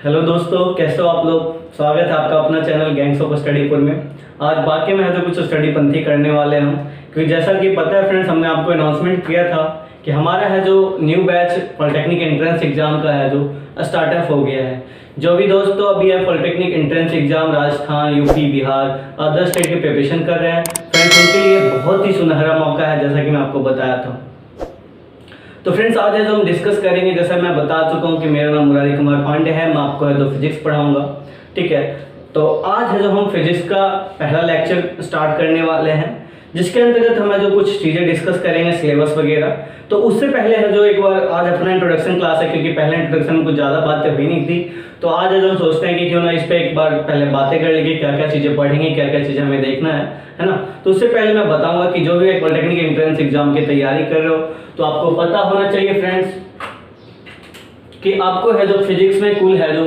Hello दोस्तों, कैसे हो आप लोग। स्वागत है आपका अपना चैनल गैंग्स ऑफ स्टडीपुर में। आज बाकी में है तो कुछ स्टडी पंथी करने वाले हम, क्योंकि जैसा कि पता है फ्रेंड्स, हमने आपको अनाउंसमेंट किया था कि हमारा है जो new batch polytechnic entrance exam का है जो स्टार्टअप हो गया है। जो भी दोस्तों अभी है polytechnic entrance exam Rajasthan, UP, Bihar, other state की प्रिपरेशन कर रहे हैं फ्रेंड्स, उनके लिए बहुत ही सुनहरा मौका है, जैसा कि मैं आपको बताया था। तो फ्रेंड्स आज है जो हम डिस्कस करेंगे, जैसा मैं बता चुका हूँ कि मेरा नाम मुरारी कुमार पांडे है, मैं आपको है जो फिजिक्स पढ़ाऊंगा। ठीक है, तो आज है जो हम फिजिक्स का पहला लेक्चर स्टार्ट करने वाले हैं, जिसके अंतर्गत हम जो कुछ चीज़ें डिस्कस करेंगे, सिलेबस वगैरह। तो उससे पहले है जो एक बार आज अपना इंट्रोडक्शन क्लास है, क्योंकि पहले इंट्रोडक्शन में कुछ ज़्यादा बातें हुई नहीं थी। तो आज है जो हम सोचते हैं कि क्यों ना इस पर एक बार पहले बातें कर लेंगे, क्या क्या चीज़ें पढ़ेंगे, क्या क्या चीज़ें हमें देखना है ना। तो उससे पहले मैं बताऊंगा कि जो भी एक पॉलिटेक्निक एंट्रेंस एग्जाम की तैयारी कर रहे हो तो आपको पता होना चाहिए फ्रेंड्स कि आपको है जो फिजिक्स में कुल है जो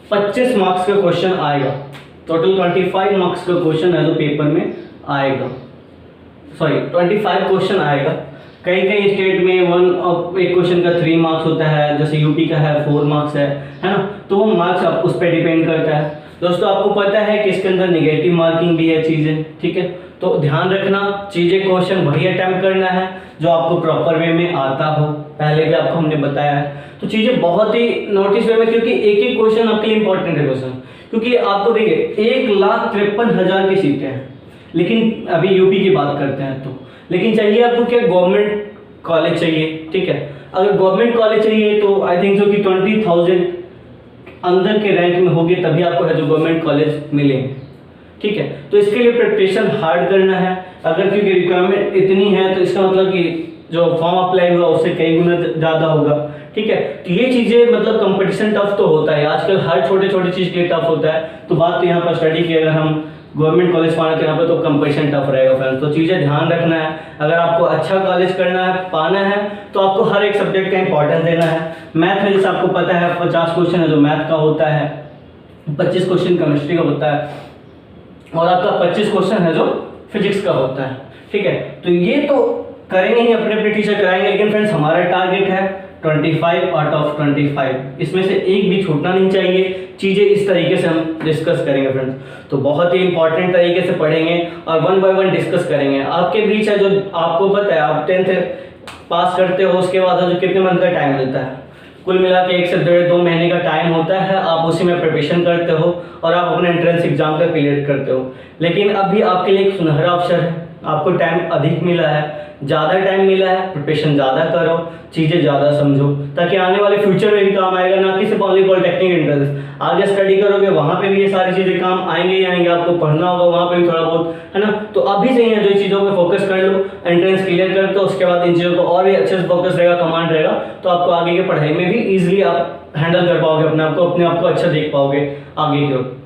25 मार्क्स का क्वेश्चन आएगा। टोटल 25 मार्क्स का क्वेश्चन है जो पेपर में आएगा, सॉरी 25 क्वेश्चन आएगा। कई कई स्टेट में एक क्वेश्चन का 3 मार्क्स होता है, जैसे यूपी का है 4 मार्क्स है ना। तो वो मार्क्स आप उस पर डिपेंड करता है। दोस्तों आपको पता है कि इसके अंदर नेगेटिव मार्किंग भी है चीज़ें, ठीक है। तो ध्यान रखना, चीज़ें क्वेश्चन वही अटैम्प्ट करना है जो आपको प्रॉपर वे में आता हो। पहले भी आपको हमने बताया है, तो चीज़ें बहुत ही नोटिस वे में, क्योंकि एक एक क्वेश्चन आपके लिए इंपॉर्टेंट है क्वेश्चन। क्योंकि आपको देखिए 1,53,000 की सीटें हैं, लेकिन अभी यूपी की बात करते हैं तो, लेकिन चाहिए आपको क्या, गवर्नमेंट कॉलेज चाहिए। ठीक है, अगर गवर्नमेंट कॉलेज चाहिए तो आई थिंक सो कि 20,000 अंदर के रैंक में होगी, तभी आपको है जो गवर्नमेंट कॉलेज मिलेंगे। ठीक है, तो इसके लिए प्रिपरेशन हार्ड करना है। अगर क्योंकि रिक्वायरमेंट इतनी है तो इसका मतलब कि जो फॉर्म अप्लाई हुआ उससे कई गुना ज़्यादा होगा। ठीक है, तो ये चीज़ें मतलब कंपटीशन टफ तो होता है आजकल, हर छोटे छोटे चीज़ के लिए टफ होता है। तो बात तो यहाँ पर स्टडी की, अगर हम गवर्नमेंट कॉलेज पाना तो यहाँ पर तो कंपटीशन टफ रहेगा फ्रेंड्स। तो चीज़ें ध्यान रखना है, अगर आपको अच्छा कॉलेज करना है, पाना है, तो आपको हर एक सब्जेक्ट का इंपॉर्टेंस देना है। मैथ में जैसे आपको पता है 50 क्वेश्चन है जो मैथ का होता है, 25 क्वेश्चन केमिस्ट्री का होता है, और आपका 25 क्वेश्चन है जो फिजिक्स का होता है। ठीक है, तो ये तो करेंगे ही, अपने अपने टीचर कराएंगे, लेकिन फ्रेंड्स हमारा टारगेट है 25 आउट ऑफ 25, इसमें से एक भी छूटना नहीं चाहिए। चीज़ें इस तरीके से हम डिस्कस करेंगे फ्रेंड्स, तो बहुत ही इंपॉर्टेंट तरीके से पढ़ेंगे और 1 बाय 1 डिस्कस करेंगे। आपके बीच है जो आपको पता है, आप 10th पास करते हो, उसके बाद जो कितने मंथ का टाइम मिलता है, कुल मिला के 1 से 1.5-2 महीने का टाइम होता है। आप उसी में प्रिपरेशन करते हो और आप अपने एंट्रेंस एग्जाम का क्लियर करते हो। लेकिन अभी आपके लिए एक सुनहरा अवसर है, आपको टाइम अधिक मिला है, ज़्यादा टाइम मिला है, प्रिपरेशन ज़्यादा करो, चीज़ें ज़्यादा समझो, ताकि आने वाले फ्यूचर में भी काम आएगा। ना कि सिर्फ ओनली पॉलिटेक्निक एंट्रेंस, आगे स्टडी करोगे वहाँ पे भी ये सारी चीज़ें काम आएंगे ही आएंगे। आपको पढ़ना होगा वहाँ पे भी थोड़ा बहुत, है ना। तो अभी से ही जो चीज़ों पे फोकस कर लो, एंट्रेंस क्लियर कर दो, उसके बाद इन चीज़ों को और भी अच्छे से फोकस रहेगा, कमांड रहेगा, तो आपको आगे की पढ़ाई में भी ईजिली आप हैंडल कर पाओगे, अपने आप को अच्छा देख पाओगे आगे की ओर।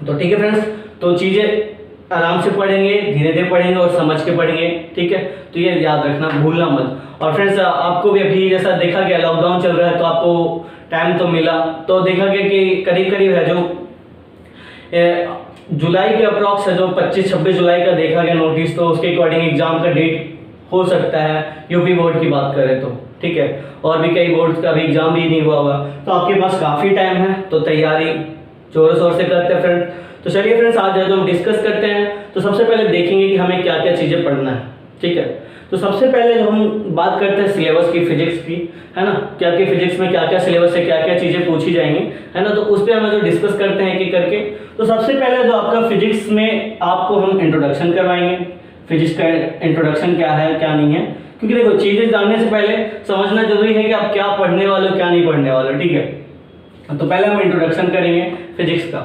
तो ठीक है फ्रेंड्स, तो चीज़ें आराम से पढ़ेंगे, धीरे धीरे पढ़ेंगे और समझ के पढ़ेंगे। ठीक है, तो ये याद रखना, भूलना मत। और फ्रेंड्स आपको भी अभी जैसा देखा गया लॉकडाउन चल रहा है, तो आपको टाइम तो मिला, तो देखा गया कि करीब करीब है जो जुलाई के अप्रॉक्स है जो 25-26 जुलाई का देखा गया नोटिस, तो उसके अकॉर्डिंग एग्जाम का डेट हो सकता है। यूपी बोर्ड की बात करें तो ठीक है, और भी कई बोर्ड्स का भी एग्जाम भी नहीं हुआ होगा, तो आपके पास काफ़ी टाइम है, तो तैयारी जोरों शोर से करते हैं फ्रेंड्स। तो चलिए फ्रेंड्स आज जो हम डिस्कस करते हैं, तो सबसे पहले देखेंगे कि हमें क्या क्या चीज़ें पढ़ना है। ठीक है, तो सबसे पहले जो हम बात करते हैं सिलेबस की, फिजिक्स की, है ना, क्या कि फिजिक्स में क्या क्या सिलेबस है, क्या क्या चीज़ें पूछी जाएंगी, है ना। तो उस पर हम जो डिस्कस करते हैं एक करके। तो सबसे पहले जो आपका फिजिक्स में आपको हम इंट्रोडक्शन करवाएंगे, फिजिक्स का इंट्रोडक्शन क्या है क्या नहीं है, क्योंकि देखो चीज़ें जानने से पहले समझना जरूरी है कि आप क्या पढ़ने वाले हो क्या नहीं पढ़ने वाले। ठीक है, तो पहले हम इंट्रोडक्शन करेंगे फिजिक्स का।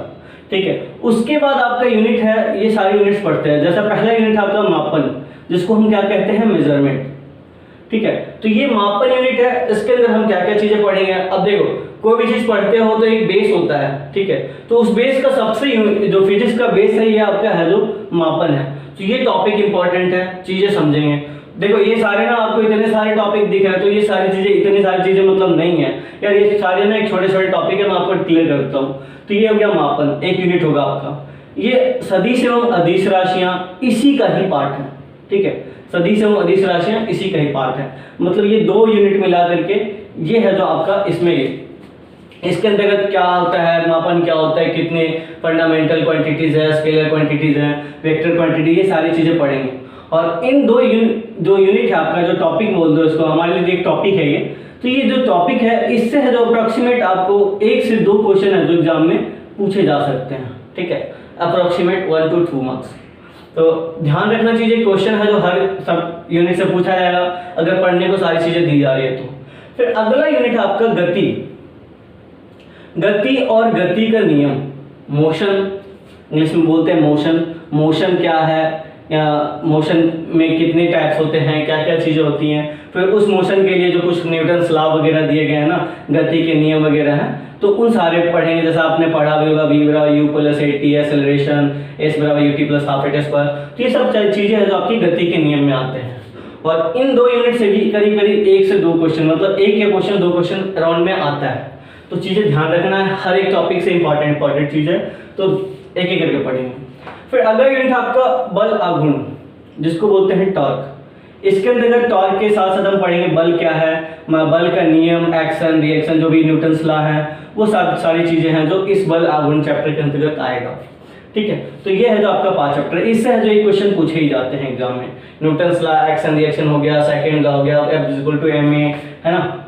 ठीक है, उसके बाद आपका यूनिट है, ये सारे यूनिट्स पढ़ते हैं। जैसा पहला यूनिट आपका मापन, जिसको हम क्या कहते हैं, मेजरमेंट। ठीक है, तो ये मापन यूनिट है, इसके अंदर हम क्या क्या चीजें पढ़ेंगे। अब देखो कोई भी चीज पढ़ते हो तो एक बेस होता है, ठीक है, तो उस बेस का सबसे जो फिजिक्स का बेस है ये आपका है जो मापन है। तो ये टॉपिक इंपॉर्टेंट है, चीजें समझेंगे। देखो ये सारे ना आपको इतने सारे टॉपिक दिख रहे हैं, तो ये सारी चीजें इतनी सारी चीजें मतलब नहीं है यार, ये सारे ना एक छोटे छोटे टॉपिक है, मैं आपको क्लियर करता हूँ। तो ये हो गया मापन, एक यूनिट होगा आपका। ये सदिश एवं अदिश राशियां इसी का ही पार्ट है। ठीक है, सदिश एवं अदिश राशियां इसी का ही पार्ट है, मतलब ये 2 यूनिट मिला करके ये है जो आपका इसमें ये इसके अंतर्गत क्या होता है, मापन क्या होता है, कितने फंडामेंटल क्वांटिटीज है, स्केलर क्वांटिटीज है, वेक्टर क्वांटिटी, ये सारी चीजें पढ़ेंगे। और इन दो यूनिट है आपका, जो टॉपिक बोल दो इसको, हमारे लिए एक टॉपिक है ये। तो ये जो टॉपिक है, इससे है जो अप्रोक्सीमेट आपको 1 से 2 क्वेश्चन है जो एग्जाम में पूछे जा सकते हैं, ठीक है, अप्रोक्सीमेट 1 to 2 मार्क्स। तो ध्यान रखना चाहिए, क्वेश्चन है जो हर सब यूनिट से पूछा जाएगा अगर पढ़ने को सारी चीजें दी जा रही है तो। फिर अगला यूनिट है आपका गति और गति का नियम, मोशन, इंग्लिश में बोलते हैं मोशन। मोशन क्या है, या मोशन में कितने टाइप्स होते हैं, क्या क्या चीज़ें होती हैं। फिर उस मोशन के लिए जो कुछ न्यूटन्स लॉ वगैरह दिए गए हैं ना, गति के नियम वगैरह हैं, तो उन सारे पढ़ेंगे। जैसा आपने पढ़ा भी होगा, v बराबर u plus A T, acceleration s बराबर u t plus half A T square. तो ये सब चीज़ें हैं जो आपकी गति के नियम में आते हैं। और इन 2 यूनिट से भी करीब करीब 1 से 2 क्वेश्चन, मतलब एक या क्वेश्चन 2 क्वेश्चन राउंड में आता है। तो चीज़ें ध्यान रखना है, हर एक टॉपिक से इंपॉर्टेंट चीज़ है, तो एक एक करके पढ़ेंगे। फिर अगला यूनिट आपका बल आघूर्ण, जिसको बोलते हैं टॉर्क। इसके अंतर्गत टॉर्क के साथ साथ हम पढ़ेंगे बल क्या है, बल का नियम, एक्शन, रिएक्शन, जो भी न्यूटन्स लॉ है, वो सारी चीजें हैं जो इस बल आघूर्ण चैप्टर के अंतर्गत आएगा, ठीक है। तो ये है जो आपका 5 चैप्टर, इससे है जो एक क्वेश्चन पूछे ही जाते हैं एग्जाम में। न्यूटन्स लॉ, एक्शन रिएक्शन हो गया, सेकंड लॉ हो गया, F=ma, है ना।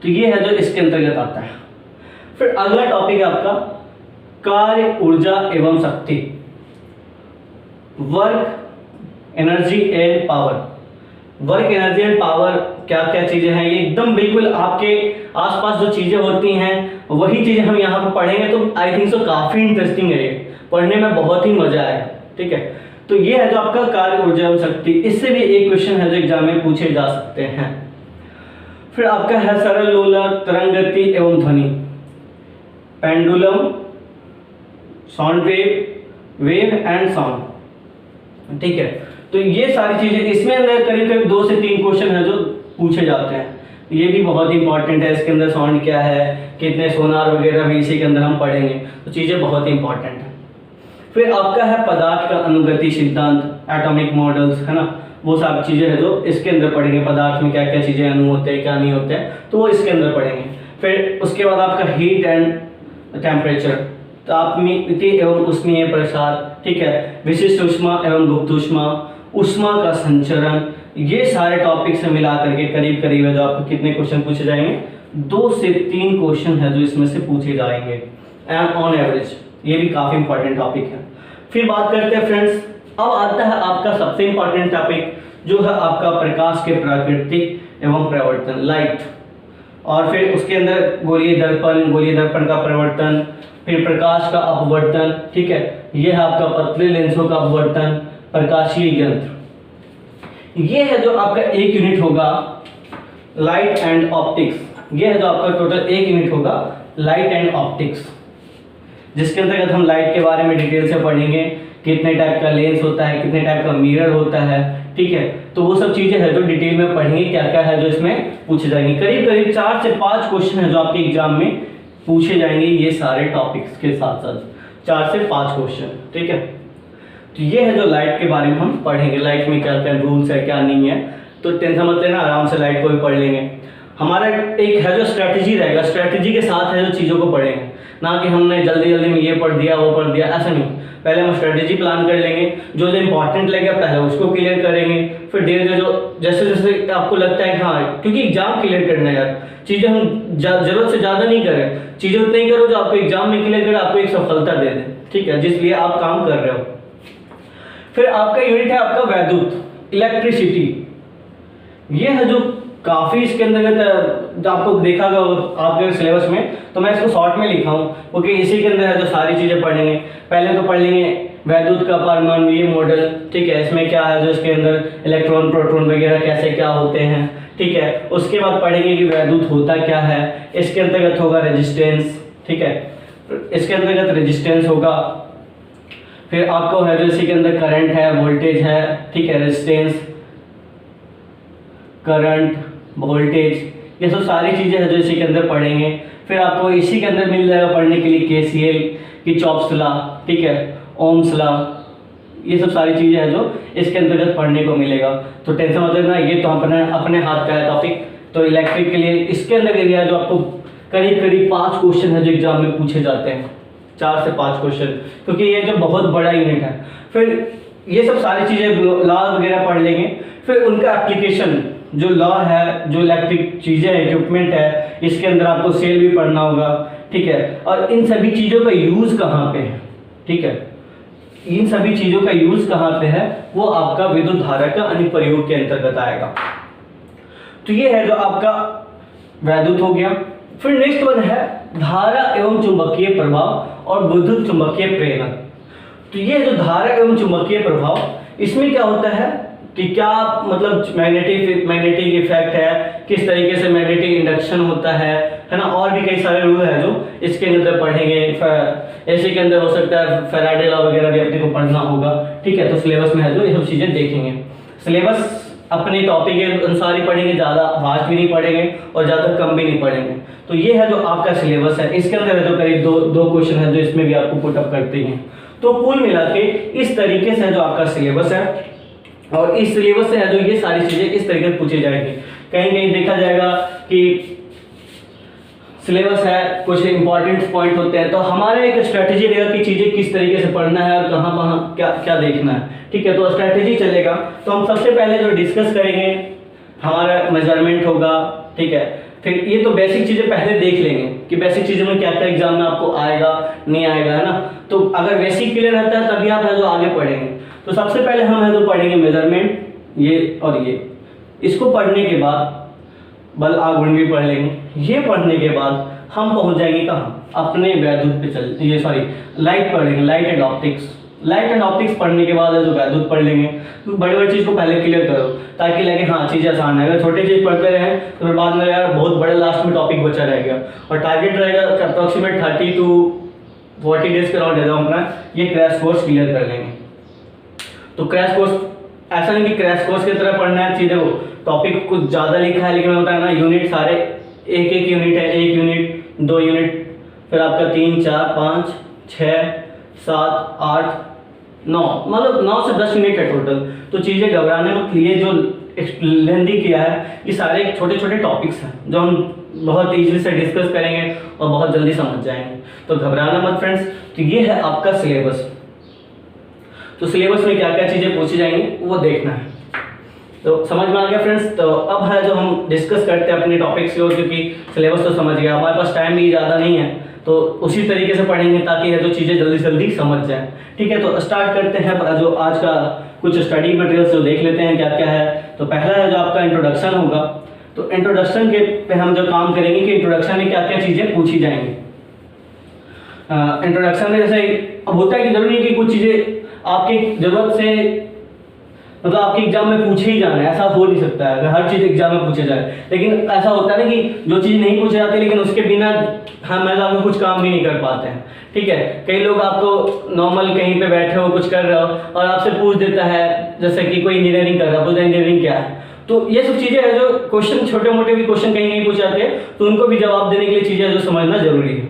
तो ये है जो इसके अंतर्गत आता है। फिर अगला टॉपिक है आपका कार्य, ऊर्जा एवं शक्ति, work, energy and power. Work, energy and power क्या क्या चीजें हैं, ये एकदम बिल्कुल आपके आसपास जो चीजें होती हैं वही चीजें हम यहाँ पर पढ़ेंगे। तो आई थिंक सो काफी इंटरेस्टिंग है, ये पढ़ने में बहुत ही मजा आएगा, ठीक है। तो ये है जो आपका कार्य, ऊर्जा एवं शक्ति, इससे भी एक क्वेश्चन है जो एग्जाम में पूछे जा सकते हैं। फिर आपका है सरल लोलक, तरंग गति एवं ध्वनि, pendulum, sound wave and sound, ठीक है। तो ये सारी चीजें इसमें अंदर करीब करीब 2 से 3 क्वेश्चन है जो पूछे जाते हैं। ये भी बहुत इंपॉर्टेंट है, इसके अंदर साउंड क्या है, कितने सोनार वगैरह भी इसी के अंदर हम पढ़ेंगे, तो चीजें बहुत इंपॉर्टेंट है। फिर आपका है पदार्थ का अनुगति सिद्धांत, एटॉमिक मॉडल्स, है ना, वो सब चीजें है जो इसके अंदर पढ़ेंगे। पदार्थ में क्या क्या चीजें अणु होते हैं, क्या नहीं होते हैं, तो वो इसके अंदर पढ़ेंगे। फिर उसके बाद आपका हीट एंड टेम्परेचर, तापमीय एवं उष्मीय प्रसार, ठीक है, विशिष्ट ऊष्मा एवं गुप्त ऊष्मा, ऊष्मा का संचरण, ये सारे टॉपिक से मिला करके करीब करीब है जो आपको कितने क्वेश्चन पूछे जाएंगे, 2 से 3 क्वेश्चन है जो इसमें से पूछे जाएंगे एंड ऑन एवरेज। ये भी काफी इंपॉर्टेंट टॉपिक है। फिर बात करते हैं फ्रेंड्स, अब आता है आपका सबसे इंपॉर्टेंट टॉपिक, जो है आपका प्रकाश के प्राकृतिक एवं प्रवर्तन, लाइट। और फिर उसके अंदर गोलीय दर्पण का प्रवर्तन, फिर प्रकाश का अपवर्तन, ठीक है, यह है आपका पतले लेंसों का अपवर्तन, प्रकाशीय यंत्र। ये है जो आपका एक यूनिट होगा लाइट एंड ऑप्टिक्स। ये है जो आपका टोटल एक यूनिट होगा लाइट एंड ऑप्टिक्स, जिसके अंतर्गत हम लाइट के बारे में डिटेल से पढ़ेंगे, कितने टाइप का लेंस होता है, कितने टाइप का मिरर होता है, ठीक है। तो वो सब चीजें है जो डिटेल में पढ़ेंगे, क्या क्या है जो इसमें पूछे जाएंगे। करीब करीब 4 से 5 क्वेश्चन है जो आपके एग्जाम में पूछे जाएंगे ये सारे टॉपिक्स के साथ साथ, 4 से 5 क्वेश्चन, ठीक है। तो ये है जो लाइट के बारे में हम पढ़ेंगे, लाइट में क्या क्या रूल्स है, क्या नहीं है। तो टेंशन मत लेना, आराम से लाइट को भी पढ़ लेंगे। हमारा एक है जो स्ट्रैटेजी रहेगा, स्ट्रैटेजी के साथ है जो चीज़ों को पढ़ेंगे, ना कि हमने जल्दी जल्दी में ये पढ़ दिया वो पढ़ दिया, ऐसा नहीं। पहले हम स्ट्रैटेजी प्लान कर लेंगे, जो जो इंपॉर्टेंट लगेगा पहले उसको क्लियर करेंगे, फिर धीरे धीरे जो जैसे जैसे आपको लगता है कि हाँ, क्योंकि एग्जाम क्लियर करना है यार, चीज़ें हम जरूरत से ज़्यादा नहीं करें, चीज़ें उतना ही करो जो आपको एग्जाम में क्लियर करे, आपको एक सफलता दे दे, ठीक है, जिसलिए आप काम कर रहे हो। फिर आपका यूनिट है आपका वैद्युत, इलेक्ट्रिसिटी। ये है जो काफ़ी इसके अंदर आपको देखा होगा आपके सिलेबस में, तो मैं इसको शॉर्ट में लिखा हूँ क्योंकि इसी के अंदर है जो सारी चीज़ें पढ़ेंगे। पहले तो पढ़ लेंगे वैद्युत का परमाणुीय मॉडल, ठीक है, इसमें क्या है जो इसके अंदर इलेक्ट्रॉन प्रोटॉन वगैरह कैसे क्या होते हैं, ठीक है। उसके बाद पढ़ेंगे कि वैद्युत होता क्या है, इसके अंतर्गत होगा रेजिस्टेंस, ठीक है, इसके अंतर्गत रेजिस्टेंस होगा। फिर आपको है जो इसी के अंदर करंट है, वोल्टेज है, ठीक है, रेजिस्टेंस, करंट, वोल्टेज, ये सब सारी चीज़ें हैं जो इसी के अंदर पढ़ेंगे। फिर आपको इसी के अंदर मिल जाएगा पढ़ने के लिए KCL, किरचॉफ्स लॉ, ठीक है, ओम्स लॉ, ये सब सारी चीज़ें हैं जो इसके अंतर्गत पढ़ने को मिलेगा। तो टेंशन मत लेना, ये तो अपने हाथ का है टॉपिक। तो इलेक्ट्रिक के लिए इसके अंदर एरिया जो आपको करीब करीब 5 क्वेश्चन है जो एग्जाम में पूछे जाते हैं, 4 से 5 क्वेश्चन, क्योंकि ये जो बहुत बड़ा यूनिट है। फिर ये सब सारी चीज़ें लॉ वगैरह पढ़ लेंगे, फिर उनका एप्लीकेशन जो लॉ है, जो इलेक्ट्रिक चीज़ें हैं, इक्विपमेंट है, इसके अंदर आपको सेल भी पढ़ना होगा, ठीक है। और इन सभी चीज़ों का यूज़ कहाँ पे है, ठीक है, इन सभी चीज़ों का यूज़ कहाँ पे है, वो आपका विद्युत धारा का अनुप्रयोग के अंतर्गत आएगा। तो ये है जो आपका वैद्युत हो गया। फिर नेक्स्ट वन है धारा एवं चुंबकीय प्रभाव और विद्युत चुंबकीय प्रेरण। तो ये जो धारा एवं चुंबकीय प्रभाव, इसमें क्या होता है कि क्या मतलब मैग्नेटिक इफेक्ट है, किस तरीके से मैग्नेटिक इंडक्शन होता है ना, और भी कई सारे रूल है जो इसके अंदर पढ़ेंगे। ऐसे के अंदर हो सकता है फैराडे लॉ वगैरह भी अपने को पढ़ना होगा, ठीक है। तो सिलेबस में है जो ये सब चीज़ें देखेंगे। सिलेबस अपने टॉपिक के अनुसार ही पढ़ेंगे, ज़्यादा वास्ट भी नहीं पढ़ेंगे और ज़्यादा कम भी नहीं पढ़ेंगे। तो ये है जो आपका सिलेबस है। इसके अंदर है जो करीब दो क्वेश्चन है जो इसमें भी आपको पुटअप करते हैं। तो कुल मिला के इस तरीके से जो आपका सिलेबस है, और इस सिलेबस से है जो ये सारी चीज़ें इस तरीके से पूछी जाएंगी। कहीं कहीं देखा जाएगा कि सिलेबस है, कुछ इंपॉर्टेंट पॉइंट होते हैं, तो हमारा एक स्ट्रेटेजी रहेगा कि चीज़ें किस तरीके से पढ़ना है और कहाँ कहाँ क्या क्या देखना है, ठीक है। तो स्ट्रेटेजी चलेगा। तो हम सबसे पहले जो डिस्कस करेंगे हमारा मेजरमेंट होगा, ठीक है। फिर ये तो बेसिक चीज़ें पहले देख लेंगे कि बेसिक चीज़ों में क्या क्या एग्जाम में आपको आएगा नहीं आएगा, है ना। तो अगर बेसिक क्लियर रहता है तभी आप है जो आगे पढ़ेंगे। तो सबसे पहले हम है जो पढ़ेंगे मेजरमेंट, ये और ये। इसको पढ़ने के बाद बल आघूर्ण भी पढ़ लेंगे। ये पढ़ने के बाद हम पहुंच जाएंगे कहाँ, अपने वैद्युत पे लाइट पढ़ेंगे, light and optics. Light and optics पढ़ने के बाद है जो वैद्युत पढ़ लेंगे। तो बड़ी बड़ी चीज़ को पहले क्लियर करो ताकि लगे हाँ चीज़ आसान है। अगर छोटी चीज़ पढ़ते रहे तो फिर बाद में यार बहुत बड़े लास्ट में टॉपिक बचा रहेगा। और टारगेट रहेगा अप्रॉक्सीमेट 30 to 40 डेज के अराउंड है अपना ये क्रैश कोर्स क्लियर कर लेंगे। तो क्रैश कोर्स ऐसा नहीं कि क्रैश कोर्स की तरह पढ़ना है चीज़ें, वो टॉपिक कुछ ज़्यादा लिखा है, लेकिन होता है ना यूनिट सारे एक यूनिट है, 1 यूनिट 2 यूनिट, फिर आपका 3 4 5 6 7 8 9, मतलब 9 से 10 यूनिट है टोटल। तो चीज़ें घबराने मत, लिए जो लेंदी किया है ये सारे छोटे छोटे टॉपिक्स हैं जो हम बहुत ईजिली से डिस्कस करेंगे और बहुत जल्दी समझ जाएंगे। तो घबराना मत फ्रेंड्स। तो ये है आपका सिलेबस। तो सिलेबस में क्या क्या चीज़ें पूछी जाएंगी वो देखना है। तो समझ में आ गया फ्रेंड्स। तो अब है जो हम डिस्कस करते हैं अपने टॉपिक्स को, क्योंकि सिलेबस तो समझ गया, हमारे पास टाइम भी ज़्यादा नहीं है, तो उसी तरीके से पढ़ेंगे ताकि है जो चीज़ें जल्दी जल्दी समझ जाएं, ठीक है। तो स्टार्ट करते हैं जो आज का कुछ स्टडी मटेरियल्स जो देख लेते हैं क्या क्या है। तो पहला है जो आपका इंट्रोडक्शन होगा। तो इंट्रोडक्शन के पे हम जो काम करेंगे कि इंट्रोडक्शन में क्या क्या चीज़ें पूछी जाएंगी। इंट्रोडक्शन में जैसे अब होता है कि जरूरी है कि कुछ चीज़ें आपकी ज़रूरत से मतलब आपके एग्जाम में पूछे ही जाना है, ऐसा हो नहीं सकता है अगर हर चीज़ एग्जाम में पूछे जाए। लेकिन ऐसा होता है ना कि जो चीज़ नहीं पूछे जाती लेकिन उसके बिना हम एग्जाम में कुछ काम भी नहीं कर पाते हैं, ठीक है। कई लोग आपको नॉर्मल कहीं पे बैठे हो कुछ कर रहे हो और आपसे पूछ देता है, जैसे कि कोई इंजीनियरिंग कर रहा है, बोलता है इंजीनियरिंग क्या है। तो ये सब चीज़ें है जो क्वेश्चन छोटे मोटे भी क्वेश्चन कहीं कहीं पूछ जाते हैं, तो उनको भी जवाब देने के लिए चीज़ें जो समझना जरूरी है,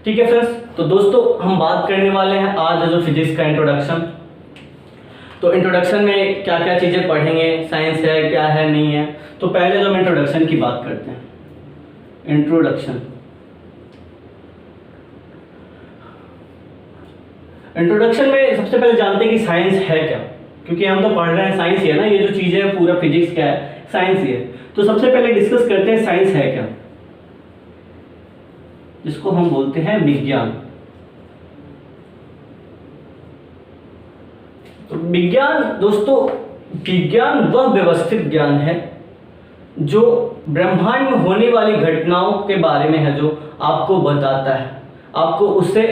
ठीक है फ्रेंड्स। तो दोस्तों हम बात करने वाले हैं आज जो फिजिक्स का इंट्रोडक्शन। तो इंट्रोडक्शन में क्या क्या चीज़ें पढ़ेंगे, साइंस है क्या है नहीं है। तो पहले जो हम इंट्रोडक्शन की बात करते हैं। इंट्रोडक्शन में सबसे पहले जानते हैं कि साइंस है क्या, क्योंकि हम तो पढ़ रहे हैं साइंस ही है ना, ये जो चीज़ें है पूरा फिजिक्स क्या है, साइंस ही है। तो सबसे पहले डिस्कस करते हैं साइंस है क्या, जिसको हम बोलते हैं विज्ञान। तो विज्ञान दोस्तों, विज्ञान वह व्यवस्थित ज्ञान है जो ब्रह्मांड में होने वाली घटनाओं के बारे में है जो आपको बताता है, आपको उससे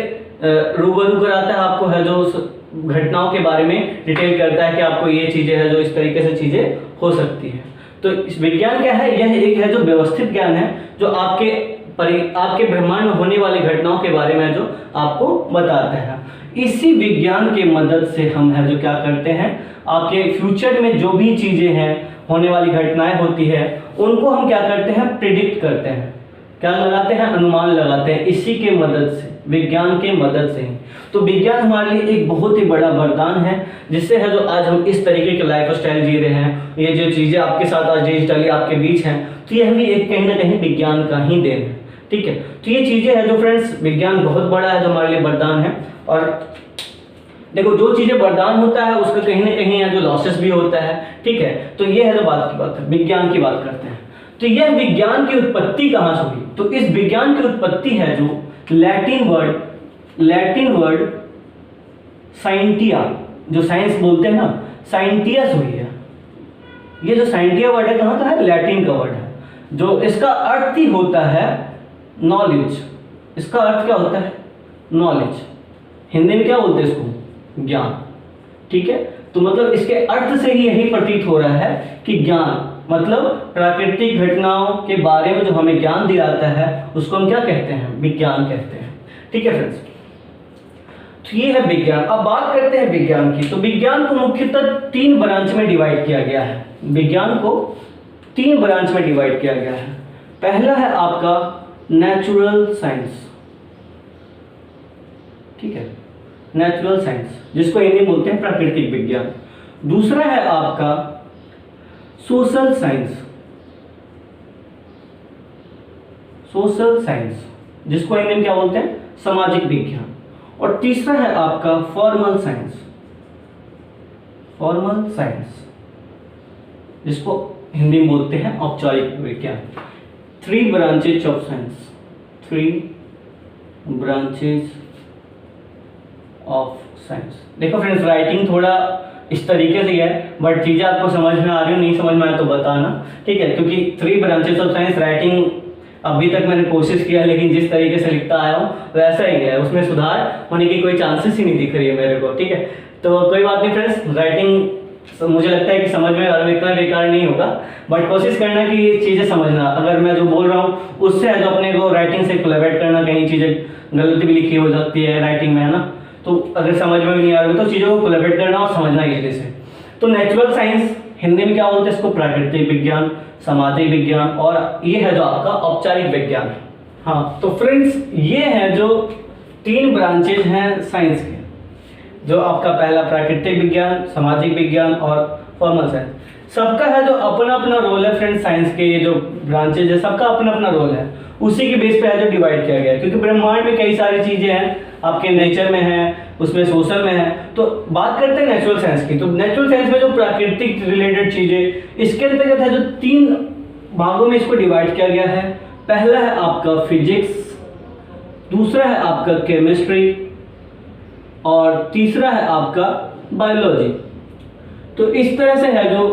रूबरू कराता है, आपको है जो उस घटनाओं के बारे में डिटेल करता है कि आपको ये चीज़ें है जो इस तरीके से चीज़ें हो सकती है। तो इस विज्ञान क्या है, यह एक है जो व्यवस्थित ज्ञान है जो आपके ब्रह्मांड में होने वाली घटनाओं के बारे में जो आपको बताता है। इसी विज्ञान के मदद से हम है जो क्या करते हैं, आपके फ्यूचर में जो भी चीज़ें हैं, होने वाली घटनाएं होती है, उनको हम क्या करते हैं, प्रिडिक्ट करते हैं, क्या लगाते हैं, अनुमान लगाते हैं, इसी के मदद से, विज्ञान के मदद से। तो विज्ञान हमारे लिए एक बहुत ही बड़ा वरदान है, जिससे है जो आज हम इस तरीके के लाइफ स्टाइल जी रहे हैं, ये जो चीज़ें आपके साथ आज डिजिटली आपके बीच हैं, तो यह भी एक कहीं ना कहीं विज्ञान का ही देन है। ठीक है। तो ये चीजें हैं जो फ्रेंड्स, विज्ञान बहुत बड़ा है जो हमारे लिए वरदान है। और देखो जो चीजें वरदान होता है उसका कहीं ना कहीं है जो लॉसेस भी होता है, ठीक है। तो ये है जो बात की बात है, विज्ञान की बात करते हैं। तो यह विज्ञान की उत्पत्ति कहाँ से हुई? तो इस विज्ञान की उत्पत्ति है जो लैटिन वर्ड साइंटिया, जो साइंस बोलते हैं ना, साइंटिया से हुई है। ये जो साइंटिया वर्ड है कहाँ का है? लैटिन का वर्ड है, जो इसका अर्थ ही होता है नॉलेज। इसका अर्थ क्या होता है? नॉलेज। हिंदी में क्या बोलते हैं इसको? ज्ञान, ठीक है। तो मतलब इसके अर्थ से ही यही प्रतीत हो रहा है कि ज्ञान मतलब प्राकृतिक घटनाओं के बारे में जो हमें ज्ञान दिलाता है उसको हम क्या कहते हैं? विज्ञान कहते हैं, ठीक है फ्रेंड्स। तो ये है विज्ञान। अब बात करते हैं विज्ञान की। तो विज्ञान को मुख्यतः 3 ब्रांच में डिवाइड किया गया है। विज्ञान को 3 ब्रांच में डिवाइड किया गया है। पहला है आपका नेचुरल साइंस, ठीक है, नेचुरल साइंस, जिसको हिंदी में बोलते हैं प्राकृतिक विज्ञान। दूसरा है आपका सोशल साइंस, सोशल साइंस, जिसको हिंदी में क्या बोलते हैं? सामाजिक विज्ञान। और तीसरा है आपका फॉर्मल साइंस, फॉर्मल साइंस, जिसको हिंदी में बोलते हैं औपचारिक विज्ञान। 3 branches of science, 3 branches of science. देखो फ्रेंड्स, राइटिंग थोड़ा इस तरीके से है, बट चीजें आपको समझ में आ रही हो, नहीं समझ में आया तो बताना, ठीक है। क्योंकि 3 ब्रांचेस ऑफ साइंस राइटिंग अभी तक मैंने कोशिश किया, लेकिन जिस तरीके से लिखता आया हूँ वैसा ही है, उसमें सुधार होने की कोई चांसेस ही नहीं दिख रही है मेरे को, ठीक है। तो कोई बात नहीं फ्रेंड्स, राइटिंग मुझे लगता है कि समझ में इतना बेकार नहीं होगा, बट कोशिश करना कि ये चीज़ें समझना। अगर मैं जो बोल रहा हूँ उससे है जो अपने को राइटिंग से कोलैबोरेट करना, कहीं चीज़ें गलत भी लिखी हो जाती है राइटिंग में, है ना। तो अगर समझ में भी नहीं आ रही तो चीज़ों को कोलैबोरेट करना और समझना इजली से। तो नेचुरल साइंस हिंदी में क्या बोलते हैं इसको? प्राकृतिक विज्ञान, सामाजिक विज्ञान, और ये है जो आपका औपचारिक विज्ञान। हाँ, तो फ्रेंड्स ये है जो 3 ब्रांचेज हैं साइंस के, जो आपका पहला प्राकृतिक विज्ञान, सामाजिक विज्ञान और फॉर्मल साइंस। सबका है जो अपना अपना रोल है फ्रेंड्स। साइंस के ये जो ब्रांचेज है सबका अपना अपना रोल है, उसी के बेस पे है जो डिवाइड किया गया है। क्योंकि ब्रह्मांड में कई सारी चीजें हैं, आपके नेचर में है, उसमें सोशल में है। तो बात करते हैं नेचुरल साइंस की। तो नेचुरल साइंस में जो प्राकृतिक रिलेटेड चीजें, इसके अंतर्गत है जो 3 भागों में इसको डिवाइड किया गया है। पहला है आपका फिजिक्स, दूसरा है आपका केमिस्ट्री, और तीसरा है आपका बायोलॉजी। तो इस तरह से है जो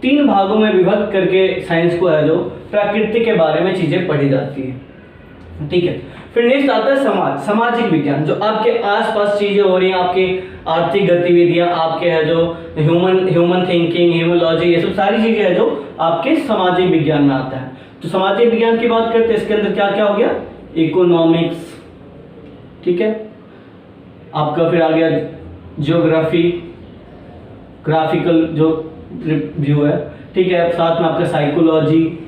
3 भागों में विभक्त करके साइंस को है जो प्रकृति के बारे में चीजें पढ़ी जाती है, ठीक है। फिर नेक्स्ट आता है समाज, सामाजिक विज्ञान, जो आपके आसपास चीजें हो रही हैं, आपकी आर्थिक गतिविधियां, आपके है जो ह्यूमन थिंकिंग, ह्यूमोलॉजी, ये सब सारी चीजें है जो आपके सामाजिक विज्ञान में आता है। तो सामाजिक विज्ञान की बात करते हैं, इसके अंदर क्या क्या हो गया? इकोनॉमिक्स, ठीक है, आपका फिर आ गया जियोग्राफी, ग्राफिकल जो व्यू है, ठीक है, साथ में आपका साइकोलॉजी,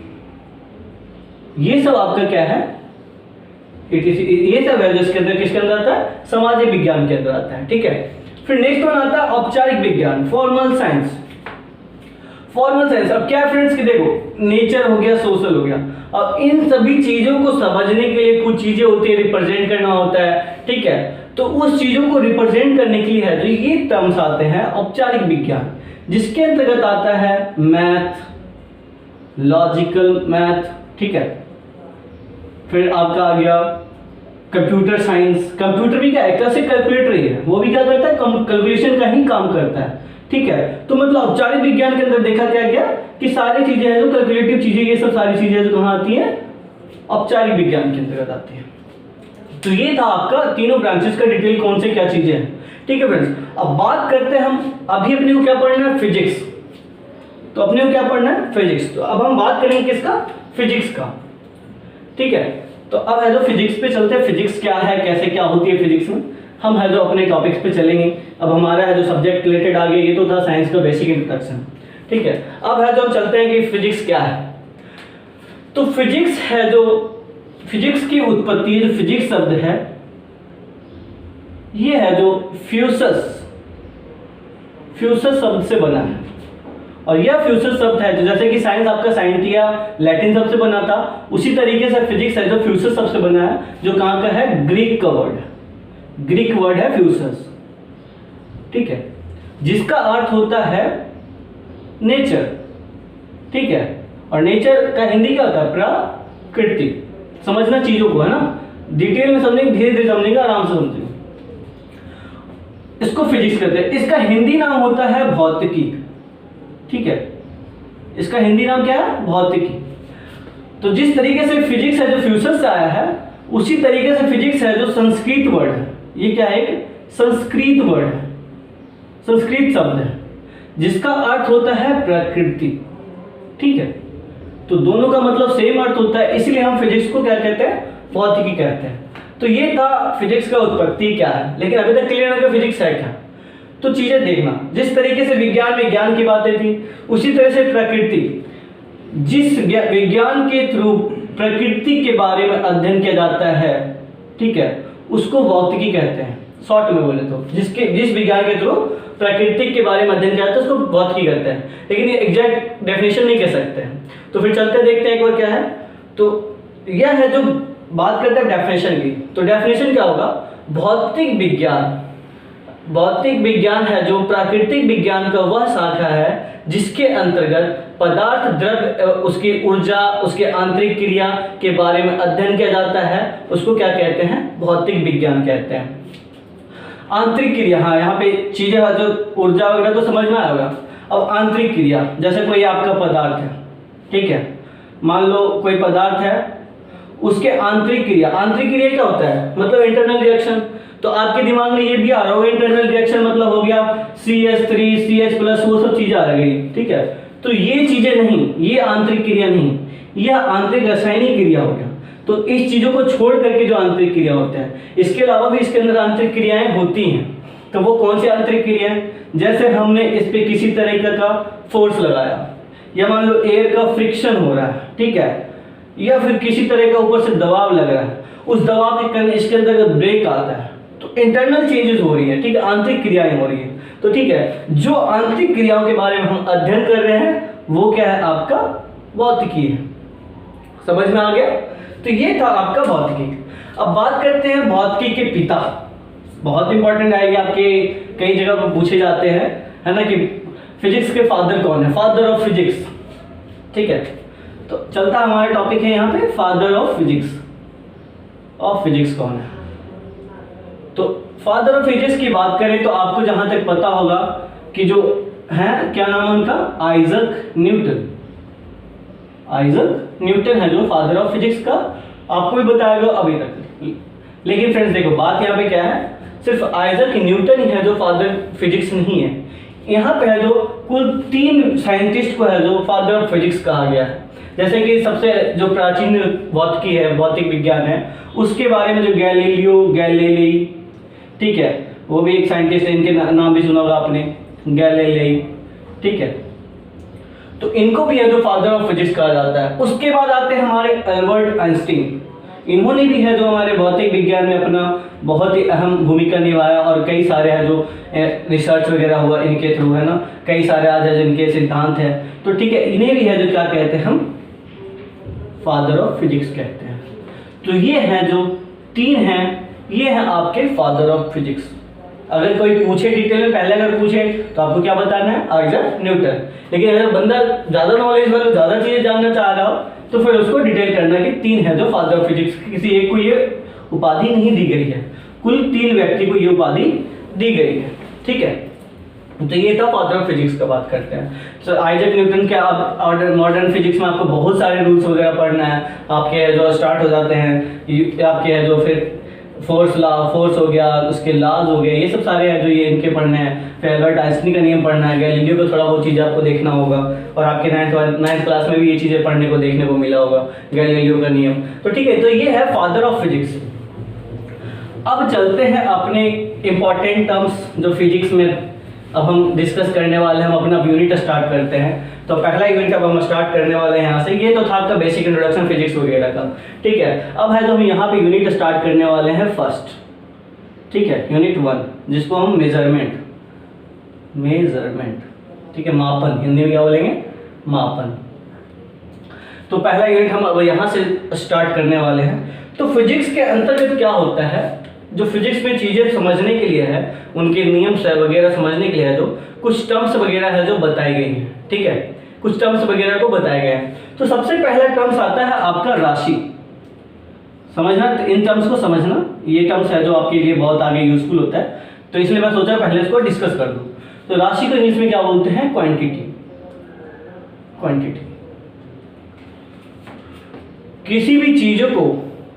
ये सब आपका क्या है? ये सब है जो इसके अंदर किसके अंदर आता है? सामाजिक विज्ञान के अंदर आता है, ठीक है। फिर नेक्स्ट वन आता है औपचारिक विज्ञान, फॉर्मल साइंस। फॉर्मल साइंस अब क्या है फ्रेंड्स कि देखो, नेचर हो गया, सोशल हो गया, अब इन सभी चीजों को समझने के लिए कुछ चीजें होती है, रिप्रेजेंट करना होता है, ठीक है। तो उस चीजों को रिप्रेजेंट करने के लिए है जो ये टर्म्स आते हैं औपचारिक विज्ञान, जिसके अंतर्गत आता है मैथ, लॉजिकल मैथ, ठीक है। फिर आपका आ गया कंप्यूटर साइंस। कंप्यूटर भी क्या है? कैसे कैलकुलेटर ही है, वो भी क्या करता है? कैलकुलेशन का ही काम करता है, ठीक है। तो मतलब औपचारिक विज्ञान के अंदर देखा क्या गया कि सारी चीजें हैं जो कैलकुलेटिव चीजें, ये सब सारी चीजें जो कहाँ आती हैं? औपचारिक विज्ञान के अंतर्गत आती है। तो ये था आपका तीनों ब्रांचेस का डिटेल, कौन से क्या चीजें हैं, ठीक है फ्रेंड्स। अब बात करते हैं हम, अभी अपने को क्या पढ़ना है? फिजिक्स। तो अपने को क्या पढ़ना है? फिजिक्स। तो अब हम बात करेंगे किसका? फिजिक्स का, ठीक है। तो अब है जो फिजिक्स पे चलते हैं, फिजिक्स क्या है, कैसे क्या होती है फिजिक्स में, हम है जो अपने टॉपिक्स पे चलेंगे। अब हमारा है जो सब्जेक्ट रिलेटेड आ गया, ये तो था साइंस का बेसिक इंट्रोडक्शन, ठीक है। अब है जो हम चलते हैं कि फिजिक्स क्या है। तो फिजिक्स है जो, फिजिक्स की उत्पत्ति, जो फिजिक्स शब्द है ये है जो फ्यूसस शब्द से बना है। और यह फ्यूचर शब्द है जो जैसे कि साइंस आपका साइंटिया लैटिन शब्द से बना था, उसी तरीके से फिजिक्स है जो फ्यूचर शब्द से बना है, जो कहाँ का है, ग्रीक का वर्ड, ग्रीक वर्ड है फ्यूचर्स, ठीक है, जिसका अर्थ होता है नेचर, ठीक है। और नेचर का हिंदी क्या होता है, प्रकृति। समझना चीजों को, है ना, डिटेल में समझेंगे, धीरे धीरे समझेंगे, आराम से समझेंगे। इसको फिजिक्स कहते हैं। इसका हिंदी नाम होता है भौतिकी, ठीक है, इसका हिंदी नाम क्या है, भौतिकी। तो जिस तरीके से फिजिक्स है जो फ्यूचर से आया है, उसी तरीके से फिजिक्स है जो संस्कृत वर्ड है, ये क्या है, एक संस्कृत वर्ड है, संस्कृत शब्द है, जिसका अर्थ होता है प्रकृति, ठीक है। तो दोनों का मतलब सेम अर्थ होता है, इसलिए हम फिजिक्स को क्या कहते हैं, भौतिकी कहते हैं। तो ये था फिजिक्स का उत्पत्ति क्या है, लेकिन अभी तक क्लियर हो गया फिजिक्स है क्या। तो चीजें देखना, जिस तरीके से विज्ञान में ज्ञान की बातें थी, उसी तरह से प्रकृति, जिस विज्ञान के थ्रू प्रकृति के बारे में अध्ययन किया जाता है, ठीक है, उसको भौतिकी कहते हैं। शॉर्ट में बोले तो जिस विज्ञान के थ्रू प्रकृति के बारे में अध्ययन किया जाता है उसको भौतिकी कहते हैं, लेकिन ये एग्जैक्ट डेफिनेशन नहीं कह सकते हैं। तो फिर चलते देखते हैं एक बार क्या है। तो यह है जो बात करते हैं डेफिनेशन की। तो डेफिनेशन क्या होगा, भौतिक विज्ञान, भौतिक विज्ञान है जो प्राकृतिक विज्ञान का वह शाखा है जिसके अंतर्गत पदार्थ, द्रव्य, उसकी ऊर्जा, उसके आंतरिक क्रिया के बारे में अध्ययन किया जाता है, उसको क्या कहते हैं, भौतिक विज्ञान कहते हैं। आंतरिक क्रिया, हाँ यहाँ पे चीजें जो ऊर्जा वगैरह तो समझ में आएगा। अब आंतरिक क्रिया, जैसे कोई आपका पदार्थ है, ठीक है, मान लो कोई पदार्थ है, उसके आंतरिक क्रिया, आंतरिक क्रिया क्या होता है, मतलब इंटरनल रिएक्शन। तो आपके दिमाग में ये भी आ रहा होगा, इंटरनल रिएक्शन मतलब हो गया CH3 CH+, वो सब चीजें आ गई, ठीक है। तो ये चीजें नहीं, ये आंतरिक क्रिया नहीं, यह आंतरिक रासायनिक क्रिया हो गया। तो इस चीजों को छोड़ करके जो आंतरिक क्रिया होते हैं, इसके अलावा भी इसके अंदर आंतरिक क्रियाएं होती हैं। तो वो कौन सी आंतरिक क्रियाएं, जैसे हमने इस पे किसी तरीके का फोर्स लगाया, या मान लो एयर का फ्रिक्शन हो रहा है, ठीक है, या फिर किसी तरह का ऊपर से दबाव लग रहा है, उस दबाव के कारण इसके अंदर ब्रेक आता है, तो इंटरनल चेंजेस हो रही है, ठीक है, आंतरिक क्रियाएं हो रही है। तो ठीक है, जो आंतरिक क्रियाओं के बारे में हम अध्ययन कर रहे हैं वो क्या है, आपका भौतिकी है। समझ में आ गया। तो ये था आपका भौतिकी। अब बात करते हैं भौतिकी के पिता। बहुत इंपॉर्टेंट आएगी, आपके कई जगह पर पूछे जाते हैं, है ना, कि फिजिक्स के फादर कौन है, फादर ऑफ फिजिक्स, ठीक है। तो चलता हमारा टॉपिक है यहाँ पे, father of physics. Of physics कौन है? तो फादर ऑफ फिजिक्स की बात करें तो आपको जहां तक पता होगा कि जो है, क्या नाम है उनका, आइजक न्यूटन। आइजक न्यूटन है जो फादर ऑफ फिजिक्स का, आपको भी बताया अभी तक। लेकिन फ्रेंड्स देखो, बात यहाँ पे क्या है, सिर्फ आइजक न्यूटन ही है जो फादर फिजिक्स नहीं है। यहाँ पे है जो कुल 3 साइंटिस्ट को है जो फादर ऑफ फिजिक्स कहा गया है। जैसे कि सबसे जो प्राचीन भौतिकी है, भौतिक विज्ञान है, उसके बारे में जो गैलीलियो गैलीली, ठीक है, वो भी एक साइंटिस्ट है, इनके नाम भी सुना होगा आपने, गैलीली, ठीक है। तो इनको भी है जो फादर ऑफ फिजिक्स कहा जाता है। उसके बाद आते हैं हमारे अल्बर्ट आइंस्टीन। इन्होंने भी है जो हमारे भौतिक विज्ञान में अपना बहुत ही अहम भूमिका निभाया, और कई सारे है जो रिसर्च वगैरह हुआ इनके थ्रू, है ना, कई सारे आज है जिनके सिद्धांत हैं। तो ठीक है, इन्हें भी है जो क्या कहते हैं, हम फादर ऑफ फिजिक्स कहते हैं। तो ये हैं जो 3 हैं, ये हैं आपके फादर ऑफ फिजिक्स। अगर कोई पूछे डिटेल में, पहले अगर पूछे तो आपको क्या बताना है, आइजक न्यूटन। लेकिन अगर बंदा ज्यादा नॉलेज वाला, ज्यादा चीजें जानना चाह रहा हो, तो फिर उसको डिटेल करना कि 3 है जो फादर ऑफ फिजिक्स। किसी एक को ये उपाधि नहीं दी गई है, कुल 3 व्यक्ति को ये उपाधि दी गई है, ठीक है। तो ये था फादर ऑफ फिजिक्स का बात करते हैं। तो आइजक न्यूटन के आप मॉडर्न फिजिक्स में आपको बहुत सारे रूल्स वगैरह पढ़ना है, आपके जो स्टार्ट हो जाते हैं, आपके जो फिर फोर्स हो गया, उसके लॉज हो गए, ये सब सारे हैं जो ये इनके पढ़ने हैं। फिर अल्बर्ट आइंस्टीन का नियम पढ़ना है, गैलीलियो को थोड़ा बहुत चीज़ें आपको देखना होगा, और आपके 9th क्लास में भी ये चीज़ें पढ़ने को देखने को मिला होगा, गैलीलियो का नियम। तो ठीक है, तो ये है फादर ऑफ फिजिक्स। अब चलते हैं अपने इंपॉर्टेंट टर्म्स जो फिजिक्स में अब हम डिस्कस करने वाले हैं। हम अपना यूनिट स्टार्ट करते हैं। तो पहला यूनिट अब हम स्टार्ट करने वाले हैं यहाँ से। ये तो था आपका बेसिक इंट्रोडक्शन फिजिक्स वगैरह का, ठीक है। अब है तो हम यहाँ पे यूनिट स्टार्ट करने वाले हैं फर्स्ट, ठीक है, यूनिट 1, जिसको हम मेजरमेंट ठीक है, मापन, हिंदी में क्या बोलेंगे, मापन। तो पहला यूनिट हम अब यहाँ से स्टार्ट करने वाले हैं। तो फिजिक्स के अंतर्गत क्या होता है, जो फिजिक्स में चीज़ें समझने के लिए है, उनके नियम वगैरह समझने के लिए है, जो कुछ टर्म्स वगैरह है जो बताई गई हैं, ठीक है, कुछ टर्म्स वगैरह को बताए गए हैं। तो सबसे पहला टर्म्स आता है आपका राशि, समझना, इन टर्म्स को समझना, ये टर्म्स है जो आपके लिए बहुत आगे यूजफुल होता है, तो इसलिए मैं सोचा पहले इसको डिस्कस कर दूं। तो राशि को इंग्लिश में क्या बोलते हैं, क्वांटिटी। क्वांटिटी किसी भी चीजों को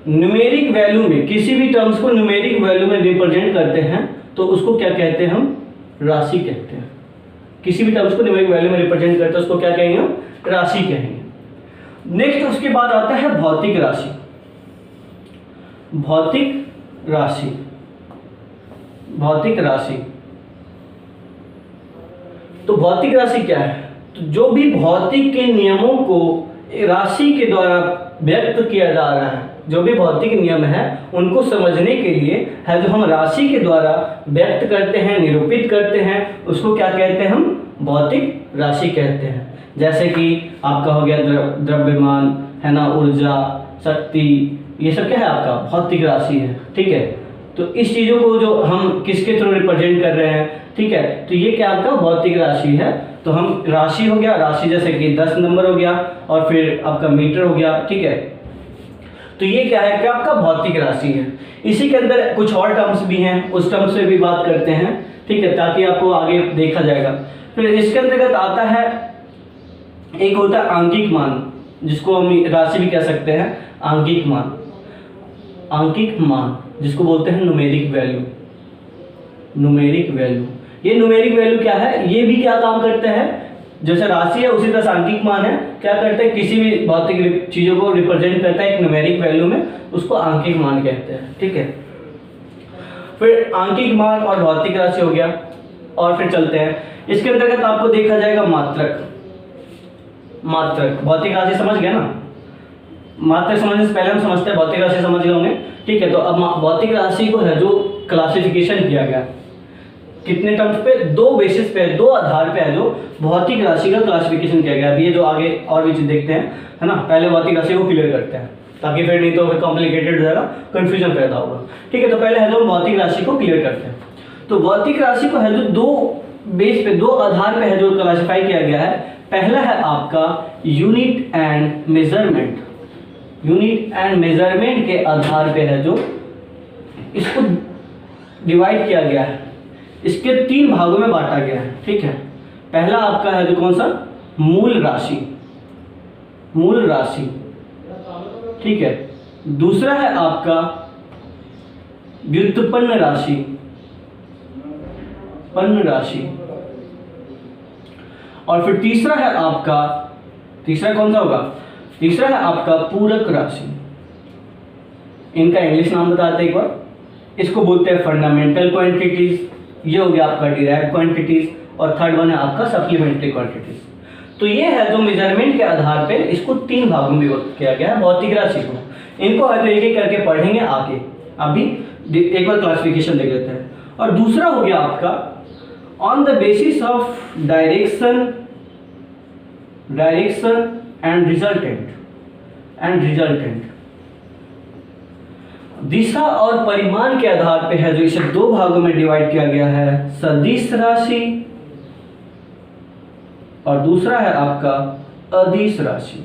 न्यूमेरिक वैल्यू में, किसी भी टर्म्स को न्यूमेरिक वैल्यू में रिप्रेजेंट करते हैं तो उसको क्या कहते हैं, हम राशि कहते हैं। किसी भी टर्म्स को न्यूमेरिक वैल्यू में रिप्रेजेंट करते हैं उसको क्या कहेंगे, हम राशि कहेंगे। नेक्स्ट उसके बाद आता है भौतिक राशि। भौतिक राशि, भौतिक राशि, तो भौतिक राशि क्या है, तो जो भी भौतिक के नियमों को राशि के द्वारा व्यक्त किया जा रहा है, जो भी भौतिक नियम है उनको समझने के लिए है जो हम राशि के द्वारा व्यक्त करते हैं, निरूपित करते हैं, उसको क्या कहते हैं, हम भौतिक राशि कहते हैं। जैसे कि आपका हो गया द्रव्यमान है ना, ऊर्जा, शक्ति, ये सब क्या है आपका भौतिक राशि है, ठीक है। तो इस चीज़ों को जो हम किसके थ्रू रिप्रेजेंट कर रहे हैं, ठीक है, तो ये क्या आपका भौतिक राशि है। तो हम राशि हो गया, राशि जैसे कि 10 नंबर हो गया, और फिर आपका मीटर हो गया, ठीक है। तो ये क्या है कि आपका भौतिक राशि है। इसी के अंदर कुछ और टर्म्स भी हैं, उस टर्म्स से भी बात करते हैं, ठीक है, ताकि आपको आगे देखा जाएगा। फिर इसके अंतर्गत आता है, एक होता है आंकिक मान, जिसको हम राशि भी कह सकते हैं, आंकिक मान। आंकिक मान जिसको बोलते हैं न्यूमेरिक वैल्यू। न्यूमेरिक वैल्यू, ये न्यूमेरिक वैल्यू क्या है, ये भी क्या काम करते हैं, जैसे राशि है उसी तरह सांख्यिक मान है, क्या करते हैं, किसी भी भौतिक चीजों को रिप्रेजेंट करता है एक न्यूमेरिक वैल्यू में, उसको आंकिक मान कहते हैं, ठीक है। फिर आंकिक मान और भौतिक राशि हो गया, और फिर चलते हैं इसके अंतर्गत आपको देखा जाएगा मात्रक। मात्रक, भौतिक राशि समझ गया ना, मात्रक समझने से पहले हम समझते हैं भौतिक राशि समझ गए होंगे, ठीक है। तो अब भौतिक राशि को है जो क्लासिफिकेशन किया गया, कितने टर्म्स पे, दो बेसिस पे, दो आधार पे है जो भौतिक राशि का क्लासिफिकेशन किया गया। ये जो आगे और भी चीज देखते हैं, है ना, पहले भौतिक राशि को क्लियर करते हैं, ताकि फिर नहीं तो फिर कॉम्प्लिकेटेड हो जाएगा, कंफ्यूजन पैदा होगा, ठीक है। तो पहले है जो भौतिक राशि को क्लियर करते हैं। तो भौतिक राशि को है जो दो बेस पे, दो आधार पे है जो क्लासिफाई किया गया है। पहला है आपका unit and measurement. Unit and measurement के आधार पे है जो इसको डिवाइड किया गया है, इसके 3 भागों में बांटा गया है, ठीक है। पहला आपका है जो कौन सा, मूल राशि, मूल राशि, ठीक है। दूसरा है आपका व्युत्पन्न राशि, व्युत्पन्न राशि, और फिर तीसरा है आपका, तीसरा कौन सा होगा, तीसरा है आपका पूरक राशि। इनका इंग्लिश नाम बताते हैं एक बार, इसको बोलते हैं फंडामेंटल क्वांटिटीज, ये हो गया आपका डिराइव्ड क्वांटिटीज, और थर्ड वन है आपका सप्लीमेंट्री क्वांटिटीज। तो ये है जो मेजरमेंट के आधार पे इसको 3 भागों में विभक्त किया गया है भौतिक राशि को। इनको एक एक करके पढ़ेंगे आगे, अभी एक बार क्लासिफिकेशन देख लेते हैं। और दूसरा हो गया आपका on the basis of direction and resultant, दिशा और परिमाण के आधार पे है जो इसे 2 भागों में डिवाइड किया गया है, सदिश राशि और दूसरा है आपका अदिश राशि,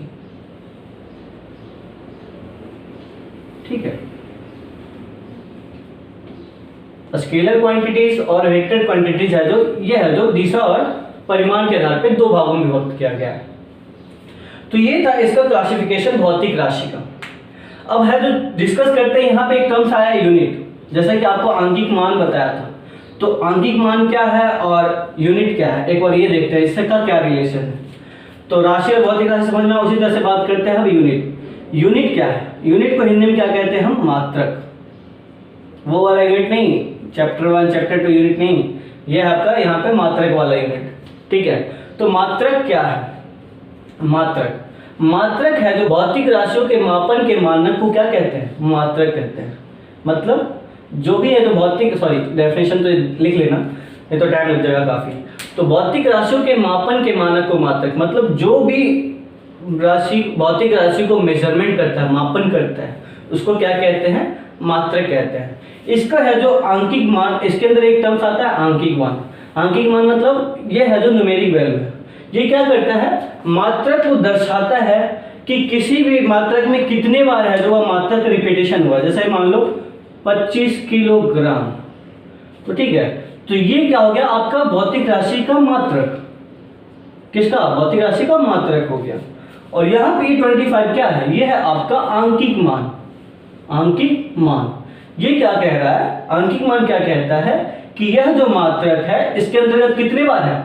ठीक है। स्केलर क्वांटिटीज और वेक्टर क्वांटिटीज है जो ये है जो दिशा और परिमाण के आधार पे 2 भागों में विभक्त किया गया है। तो ये था इसका क्लासिफिकेशन भौतिक राशि का। अब है जो डिस्कस करते हैं, यहाँ पे एक टर्म्स आया यूनिट, जैसा कि आपको आंकिक मान बताया था। तो आंकिक मान क्या है और यूनिट क्या है, एक बार ये देखते हैं इससे का क्या रिलेशन है। तो राशि और भौतिक राशि समझना, उसी तरह से बात करते हैं अब यूनिट। यूनिट क्या है, यूनिट को हिंदी में क्या कहते हैं हम, मात्रक। वो वाला यूनिट नहीं, चैप्टर 1 चैप्टर 2 यूनिट नहीं, ये है आपका यहाँ पे मात्रक वाला यूनिट, ठीक है। तो मात्रक क्या है, मात्रक है जो भौतिक राशियों के मापन के मानक को क्या कहते हैं, मात्रक कहते हैं। मतलब जो भी है जो भौतिक, सॉरी डेफिनेशन तो लिख लेना, ये तो टाइम लग जाएगा काफी। तो भौतिक राशियों के मापन के मानक को मात्रक, मतलब जो भी राशि भौतिक राशि को मेजरमेंट करता है, मापन करता है, उसको क्या कहते हैं? मात्रक कहते हैं। इसका है जो आंकिक मान, इसके अंदर एक टर्म्स आता है आंकिक मान। आंकिक मान मतलब ये है जो न्यूमेरिक वैल्यू है, ये क्या करता है? मात्रक को दर्शाता है कि किसी भी मात्रक में कितने बार है जो वह मात्रक रिपीटेशन हुआ। जैसे मान लो 25 किलोग्राम, तो ठीक है, तो ये क्या हो गया? आपका भौतिक राशि का मात्रक। किसका? भौतिक राशि का मात्रक हो गया। और यहाँ पे 25 क्या है? ये है आपका आंकिक मान। आंकिक मान ये क्या कह रहा है? आंकिक मान क्या कहता है कि यह जो मात्रक है इसके अंतर्गत कितने बार है?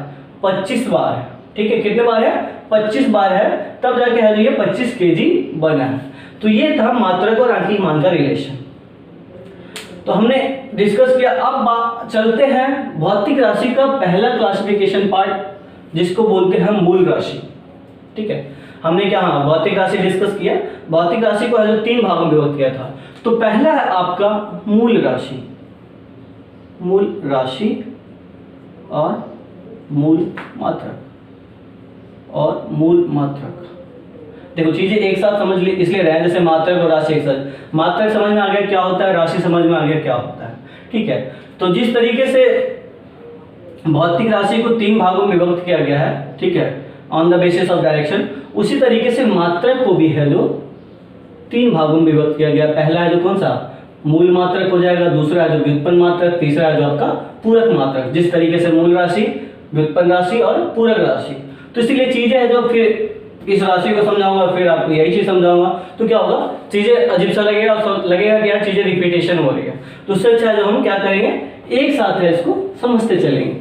25 बार है। ठीक है, कितने बार है? 25 बार है, तब जाके है जो ये 25 केजी बना है। तो ये था मात्रक और आंकिक मान का रिलेशन, तो हमने डिस्कस किया। अब चलते हैं भौतिक राशि का पहला क्लासिफिकेशन पार्ट, जिसको बोलते हैं मूल राशि। ठीक है, हमने क्या भौतिक राशि डिस्कस किया। भौतिक राशि को जो 3 भागों में विभक्त किया था। तो पहला है आपका मूल राशि, मूल राशि और मूल मात्रक और मूल मात्रक। देखो चीजें एक साथ समझ ली इसलिए रहे, जैसे मात्रक और राशि एक साथ। मात्रक समझ में आ गया क्या होता है, राशि समझ में आ गया क्या होता है। ठीक है, तो जिस तरीके से भौतिक राशि को 3 भागों में विभक्त किया गया है, ठीक है, on the basis of direction, उसी तरीके से मात्रक को भी है जो 3 भागों में विभक्त किया गया। पहला है जो कौन सा? मूल मात्रक हो जाएगा, दूसरा है जो व्युत्पन्न मात्रक, तीसरा है जो आपका पूरक मात्रक। जिस तरीके से मूल राशि, व्युत्पन्न राशि और पूरक राशि। तो इसलिए चीजें है जो फिर इस राशि को समझाऊंगा, फिर आपको यही चीज समझाऊंगा, तो क्या होगा? चीजें अजीब सा लगेगा और लगेगा कि यार चीजें रिपीटेशन हो रही है। तो उससे अच्छा जो हम क्या करेंगे, एक साथ है इसको समझते चलेंगे,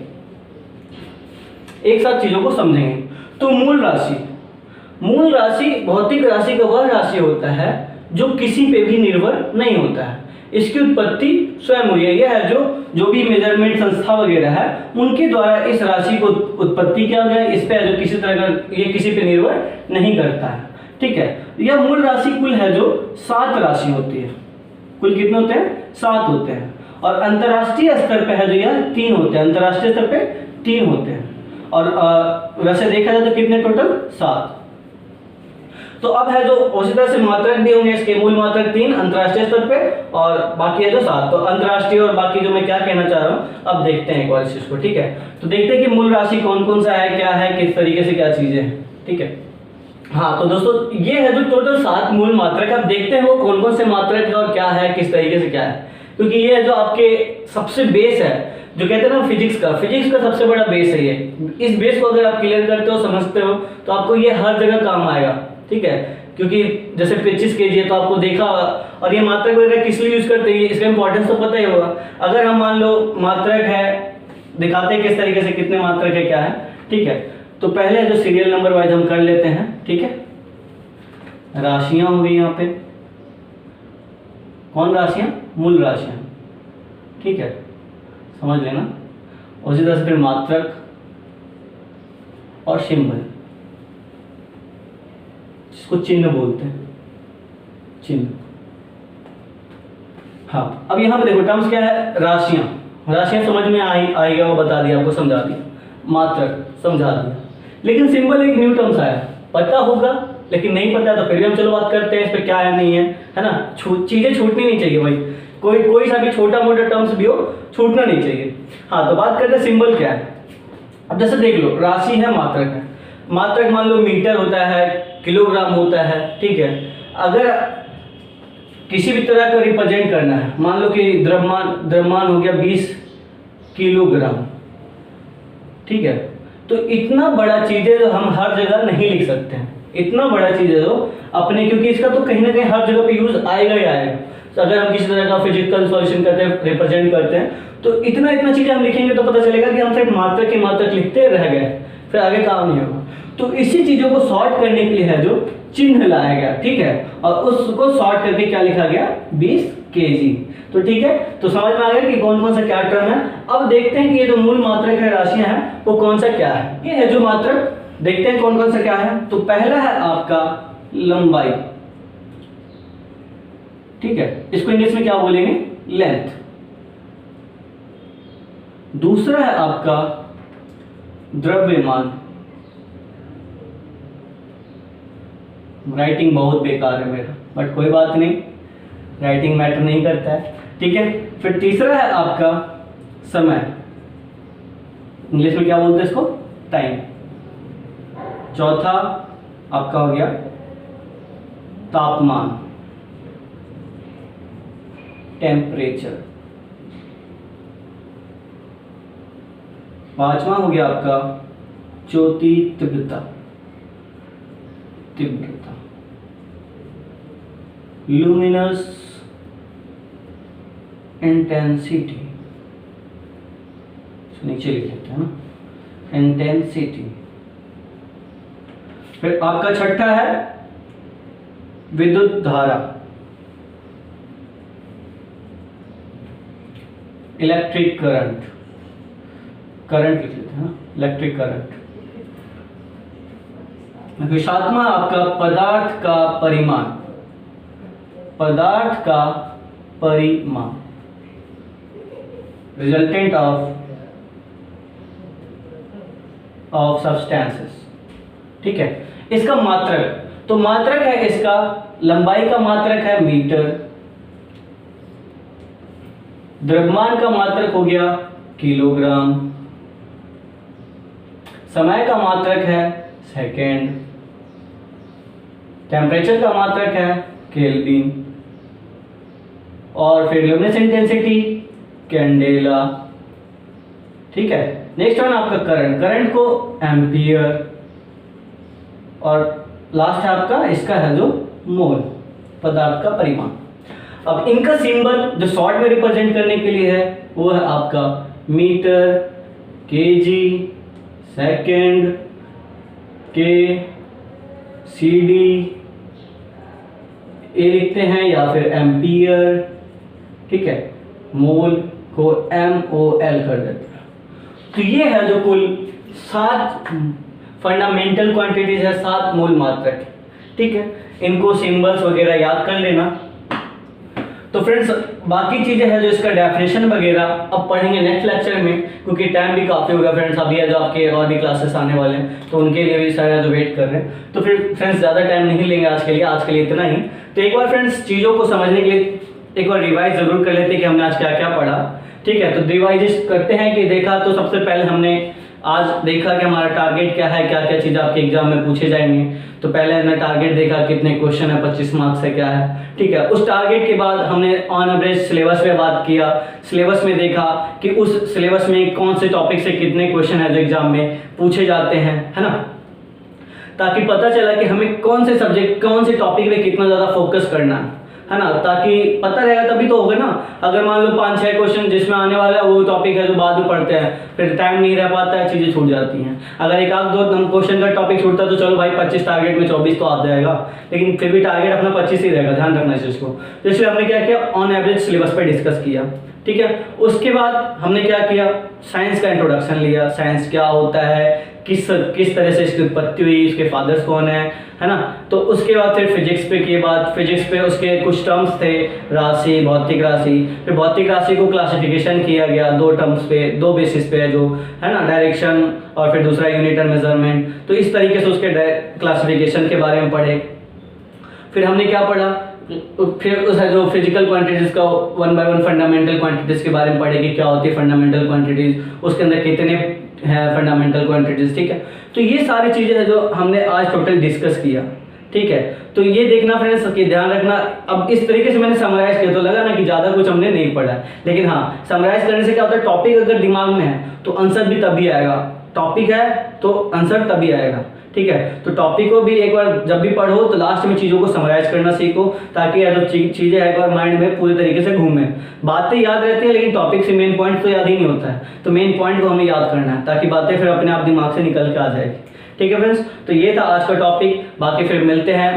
एक साथ चीजों को समझेंगे। तो मूल राशि, मूल राशि भौतिक राशि का वह राशि होता है जो किसी पे भी निर्भर नहीं होता है। इसकी उत्पत्ति स्वयं हुई है। यह है जो भी मेजरमेंट संस्था वगैरह है उनके द्वारा इस राशि को उत्पत्ति किया गया। इस पे जो किसी तरह का ये किसी पे निर्भर नहीं करता है। ठीक है, यह मूल राशि कुल है जो 7 राशि होती है। कुल कितने होते हैं? 7 होते हैं। और अंतर्राष्ट्रीय स्तर पे है जो यह 3 होते हैं। अंतर्राष्ट्रीय स्तर पे 3 होते हैं। और वैसे देखा जाए तो कितने टोटल? 7। तो अब है जो उसी तरह से मात्रक भी होंगे इसके, मूल मात्रक 3 अंतर्राष्ट्रीय स्तर पे और बाकी है जो 7। तो अंतर्राष्ट्रीय और बाकी जो मैं क्या कहना चाह रहा हूँ अब देखते हैं एक बार इस चीज को। ठीक है, तो देखते हैं कि मूल राशि कौन कौन सा है, क्या है, किस तरीके से क्या चीजें हैं। ठीक है, हाँ, तो दोस्तों ये है जो टोटल 7 मूल मात्रक। अब देखते हैं वो कौन कौन से मात्रक है और क्या है, किस तरीके से क्या है। क्योंकि ये है जो आपके सबसे बेस है, जो कहते हैं ना फिजिक्स का सबसे बड़ा बेस है ये। इस बेस को अगर आप क्लियर करते हो, समझते हो, तो आपको ये हर जगह काम आएगा। ठीक है, क्योंकि जैसे 25 kg है तो आपको देखा होगा। और ये मात्रक वगैरह किस लिए यूज करते हैं इसका इंपॉर्टेंस तो पता ही होगा। अगर हम मान लो मात्रक है, दिखाते हैं किस तरीके से कितने मात्रक है, क्या है। ठीक है, तो पहले जो सीरियल नंबर वाइज हम कर लेते हैं। ठीक है, राशियां हो गई यहाँ पे। कौन राशियां? मूल राशियां। ठीक है, समझ लेना। उसी तरह से फिर मात्रक और सिंबल, जिसको चिन्ह बोलते हैं, चिन्ह। हाँ, अब यहाँ पे देखो टर्म्स क्या है? राशियां। राशियां समझ में आई वो बता दिया, आपको समझा दिया। मात्रक समझा दिया। लेकिन सिंबल एक न्यू टर्म्स आया, पता होगा लेकिन नहीं पता तो फिर भी हम चलो बात करते हैं इस पे, क्या है नहीं है ना। चीजें छूटनी नहीं चाहिए भाई, कोई सा भी छोटा मोटा टर्म्स भी हो, छूटना नहीं चाहिए। हाँ, तो बात करते हैं सिंबल क्या है। अब जैसे देख लो, राशि है, मात्रक है। मात्रक मान लो मीटर होता है, किलोग्राम होता है। ठीक है, अगर किसी भी तरह का रिप्रेजेंट करना है, मान लो कि द्रव्यमान हो गया 20 किलोग्राम। ठीक है, तो इतना बड़ा चीज है जो हम हर जगह नहीं लिख सकते हैं। इतना बड़ा चीज है जो अपने, क्योंकि इसका तो कहीं ना कहीं हर जगह पे यूज आएगा ही आएगा। तो अगर हम किसी तरह का फिजिकल सॉल्यूशन करते हैं, रिप्रेजेंट करते हैं, तो इतना चीजें हम लिखेंगे तो पता चलेगा कि हम सिर्फ मात्रक की मात्रक लिखते रह गए, फिर आगे काम नहीं होगा। तो इसी चीजों को सॉर्ट करने के लिए है जो चिन्ह लाया गया। ठीक है, और उसको सॉर्ट करके क्या लिखा गया? 20 kg। तो ठीक है, तो समझ में आ गया कि कौन कौन सा क्या टर्म है। अब देखते हैं कि ये जो मूल मात्रक है, राशियां हैं, वो कौन सा क्या है। ये है जो मात्रक, देखते हैं कौन कौन सा क्या है। तो पहला है आपका लंबाई। ठीक है, इसको इंग्लिश में क्या बोलेंगे? लेंथ। दूसरा है आपका द्रव्यमान। राइटिंग बहुत बेकार है मेरा, बट कोई बात नहीं, राइटिंग मैटर नहीं करता है, ठीक है। फिर तीसरा है आपका समय, इंग्लिश में क्या बोलते हैं इसको, टाइम। चौथा आपका हो गया तापमान, टेम्परेचर। पांचवा हो गया आपका ज्योति तीव्रता, लुमिनस इंटेंसिटी, नीचे लिख लेते हैं ना, इंटेंसिटी। फिर आपका छठा है विद्युत धारा, इलेक्ट्रिक करंट, करंट लिख लेते हैं ना, इलेक्ट्रिक करंट। फिर सातवां आपका पदार्थ का परिमाण, पदार्थ का परिमाण, रिजल्टेंट ऑफ सब्सटेंसेस, ठीक है। इसका मात्रक, तो मात्रक है इसका, लंबाई का मात्रक है मीटर, द्रव्यमान का मात्रक हो गया किलोग्राम, समय का मात्रक है सेकेंड, टेम्परेचर का मात्रक है केल्विन, और फिर ल्यूमिनस इंटेंसिटी कैंडेला, ठीक है। नेक्स्ट वन आपका करंट, करंट को एम्पियर, और लास्ट है आपका इसका है जो मोल, पदार्थ का परिमाण। अब इनका सिंबल जो शॉर्ट में रिप्रेजेंट करने के लिए है वो है आपका मीटर, केजी, सेकंड, के, सीडी, ए लिखते हैं, या फिर एम्पियर, ठीक है। मोल को MOL कर देते हैं। तो ये है जो कुल 7 फंडामेंटल क्वांटिटीज है, 7 मूल मात्रक, ठीक है। इनको सिंबल्स वगैरह याद कर लेना। तो फ्रेंड्स बाकी चीजें हैं जो इसका डेफिनेशन वगैरह अब पढ़ेंगे नेक्स्ट लेक्चर में, क्योंकि टाइम भी काफी होगा फ्रेंड्स। अभी है जो आपके और भी क्लासेस आने वाले हैं, तो उनके लिए भी सारे जो वेट कर रहे हैं। तो फिर फ्रेंड्स ज्यादा टाइम नहीं लेंगे आज के लिए इतना ही। तो एक बार फ्रेंड्स चीजों को समझने के लिए एक बार रिवाइज जरूर कर लेते हैं कि हमने आज क्या क्या पढ़ा, ठीक है। तो रिवाइज करते हैं कि देखा, तो सबसे पहले हमने आज देखा कि हमारा टारगेट क्या है, क्या क्या चीज़ आपके एग्जाम में पूछे जाएंगे। तो पहले हमने टारगेट देखा कितने क्वेश्चन है, 25 मार्क्स है क्या है, ठीक है। उस टारगेट के बाद हमने ऑन एवरेज सिलेबस पे बात किया, सिलेबस में देखा कि उस सिलेबस में कौन से टॉपिक से कितने क्वेश्चन है जो एग्जाम में पूछे जाते हैं, है ना, ताकि पता चला कि हमें कौन से सब्जेक्ट, कौन से टॉपिक पे कितना ज़्यादा फोकस करना है ना, ताकि पता रहेगा तभी तो होगा ना। अगर मान लो 5-6 क्वेश्चन जिसमें आने वाला है वो टॉपिक है जो बाद में पढ़ते हैं, फिर टाइम नहीं रह पाता है, चीज़ें छूट जाती हैं। अगर एक आध 2 क्वेश्चन का टॉपिक छूटता है तो चलो भाई 25 टारगेट में 24 तो आ जाएगा, लेकिन फिर भी टारगेट अपना 25 ही रहेगा, ध्यान रखना इस चीज़ को। तो इसलिए हमने क्या किया, ऑन एवरेज सिलेबस पर डिस्कस किया, ठीक है। उसके बाद हमने क्या किया, साइंस का इंट्रोडक्शन लिया, साइंस क्या होता है, किस तरह से इसकी उत्पत्ति हुई, इसके फादर्स कौन है ना। तो उसके बाद फिर फिजिक्स पे किए बात, फिजिक्स पे उसके कुछ टर्म्स थे, राशि, भौतिक राशि। फिर भौतिक राशि को क्लासिफिकेशन किया गया 2 टर्म्स पे, 2 बेसिस पे, जो है ना, डायरेक्शन और फिर दूसरा यूनिट एंड मेजरमेंट। तो इस तरीके से उसके क्लासिफिकेशन के बारे में पढ़े। फिर हमने क्या पढ़ा, फिर उस है जो फिजिकल क्वांटिटीज का 1 बाय 1 फंडामेंटल क्वांटिटीज के बारे में पढ़े कि क्या होती है फंडामेंटल क्वांटिटीज, उसके अंदर कितने है फंडामेंटल क्वांटिटीज, ठीक है। तो ये सारी चीजें हैं जो हमने आज टोटल डिस्कस किया, ठीक है। तो ये देखना फ्रेंड्स कि ध्यान रखना। अब इस तरीके से मैंने समराइज किया तो लगा ना कि ज्यादा कुछ हमने नहीं पढ़ा, लेकिन हाँ, समराइज करने से क्या होता है, टॉपिक अगर दिमाग में है तो आंसर भी तभी आएगा, टॉपिक है तो आंसर तभी आएगा, ठीक है। तो टॉपिक को भी एक बार जब भी पढ़ो तो लास्ट में चीज़ों को समराइज करना सीखो, ताकि जो चीज़ें एक बार माइंड में पूरे तरीके से घूमे। बातें याद रहती है लेकिन टॉपिक से मेन पॉइंट तो याद ही नहीं होता है, तो मेन पॉइंट को हमें याद करना है ताकि बातें फिर अपने आप दिमाग से निकल के आ जाएगी, ठीक है फ्रेंड्स। तो ये था आज का टॉपिक, बाकी फिर मिलते हैं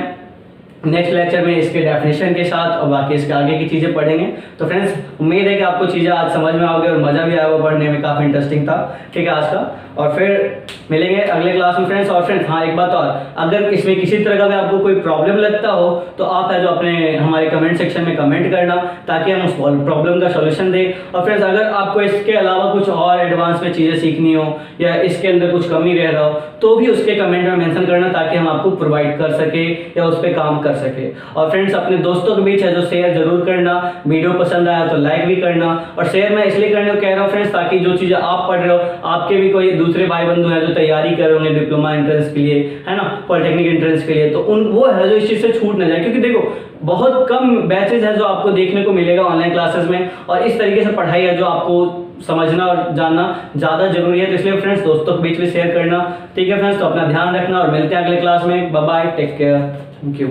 नेक्स्ट लेक्चर में इसके डेफिनेशन के साथ और बाकी इसके आगे की चीज़ें पढ़ेंगे। तो फ्रेंड्स उम्मीद है कि आपको चीज़ें आज समझ में आओगे और मज़ा भी आएगा पढ़ने में, काफ़ी इंटरेस्टिंग था। ठीक है आज का, और फिर मिलेंगे अगले क्लास में फ्रेंड्स। और फ्रेंड्स हाँ एक बात और, अगर इसमें किसी तरह का भी आपको कोई प्रॉब्लम लगता हो तो आप है जो अपने हमारे कमेंट सेक्शन में कमेंट करना, ताकि हम उस प्रॉब्लम का सॉल्यूशन दें। और फ्रेंड्स अगर आपको इसके अलावा कुछ और एडवांस में चीज़ें सीखनी हो या इसके अंदर कुछ कमी रह रहा हो तो भी उसके कमेंट में मेंशन करना, ताकि हम आपको प्रोवाइड कर सके या उस पर काम कर सके। और फ्रेंड्स अपने दोस्तों के बीच है जो शेयर जरूर करना, वीडियो पसंद आया तो लाइक भी करना। और शेयर मैं इसलिए करने को कह रहा हूँ फ्रेंड्स, ताकि जो चीज़ें आप पढ़ रहे हो आपके भी कोई दूसरे भाई बंधु हैं जो तैयारी कर रहे होंगे डिप्लोमा एंट्रेंस के लिए, है ना, पॉलिटेक्निक एंट्रेंस के लिए, तो उन वो है जो इस चीज़ से छूट ना जाए। क्योंकि देखो बहुत कम बैचेज है जो आपको देखने को मिलेगा ऑनलाइन क्लासेस में, और इस तरीके से पढ़ाई है जो आपको समझना और जानना ज़्यादा जरूरी है। तो इसलिए फ्रेंड्स दोस्तों के बीच में शेयर करना। ठीक है फ्रेंड्स, तो अपना ध्यान रखना और मिलते हैं अगले क्लास में। Bye bye, take care, thank you.